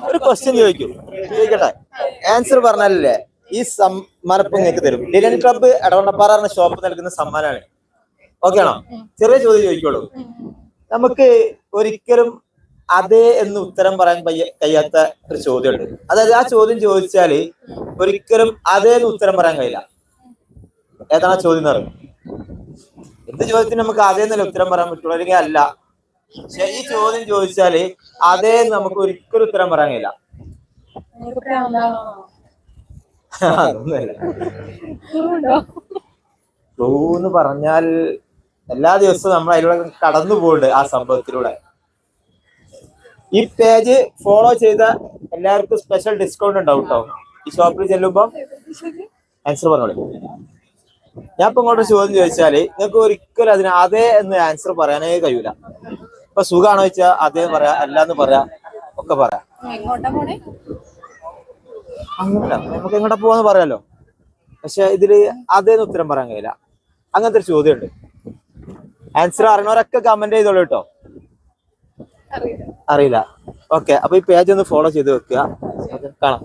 ഒരു ക്വസ്റ്റ്യൻ ചോദിക്കട്ടെ, ആൻസർ പറഞ്ഞാലല്ലേ ഈ സമ്മാനപ്പം നിങ്ങൾക്ക് തരും. ഡിലൻ ക്ലബ്ബ് എടവണ്ണപ്പാറ എന്ന ഷോപ്പ് നൽകുന്ന സമ്മാനമാണ്. ഓക്കെ ആണോ? ചെറിയ ചോദ്യം ചോദിക്കോളൂ. നമുക്ക് ഒരിക്കലും അതെ എന്ന് ഉത്തരം പറയാൻ കഴിയാത്ത ഒരു ചോദ്യമുണ്ട്. അതായത് ആ ചോദ്യം ചോദിച്ചാല് ഒരിക്കലും അതേ എന്ന് ഉത്തരം പറയാൻ കഴിയില്ല. ഏതാണ് ചോദ്യം എന്ന് പറയും? എന്ത് ചോദ്യത്തിന് നമുക്ക് അതേ എന്നല്ല ഉത്തരം പറയാൻ പറ്റുള്ളൂ, അല്ലെങ്കിൽ അല്ല. പക്ഷെ ഈ ചോദ്യം ചോദിച്ചാല് അതേ നമുക്ക് ഒരിക്കലും ഉത്തരം പറയാൻ കഴിയില്ല. എന്ന് പറഞ്ഞാൽ എല്ലാ ദിവസവും നമ്മൾ അതിലൂടെ കടന്നു പോകുന്നുണ്ട് ആ സംഭവത്തിലൂടെ. ഈ പേജ് ഫോളോ ചെയ്ത എല്ലാവർക്കും സ്പെഷ്യൽ ഡിസ്കൗണ്ട് ഉണ്ടാവും കേട്ടോ. ഈ ഷോപ്പിൽ ചെല്ലുമ്പോ ആൻസർ പറഞ്ഞോളൂ. ഞാൻ ഇപ്പൊ ഇങ്ങോട്ട് ചോദ്യം ചോദിച്ചാല് നിങ്ങൾക്ക് ഒരിക്കലും അതിന് അതേ എന്ന് ആൻസർ പറയാനേ കഴിയൂല. ഇപ്പൊ സുഖാണോ ചോദിച്ചാ അതേ പറയാ, അല്ലാന്ന് പറയാ, ഒക്കെ പറയാം. അങ്ങനെ നമുക്ക് എങ്ങോട്ടാ പോവാന്ന് പറയാലോ. പക്ഷെ ഇതില് അതേന്ന് ഉത്തരം പറയാൻ കഴിയില്ല. അങ്ങനത്തെ ഒരു ചോദ്യമുണ്ട്. ആൻസർ അറിയണവരൊക്കെ കമന്റ് ചെയ്തോളൂ കേട്ടോ. അറിയില്ല. ഓക്കെ, അപ്പൊ ഈ പേജ് ഒന്ന് ഫോളോ ചെയ്ത് വെക്കുക. കാണാം.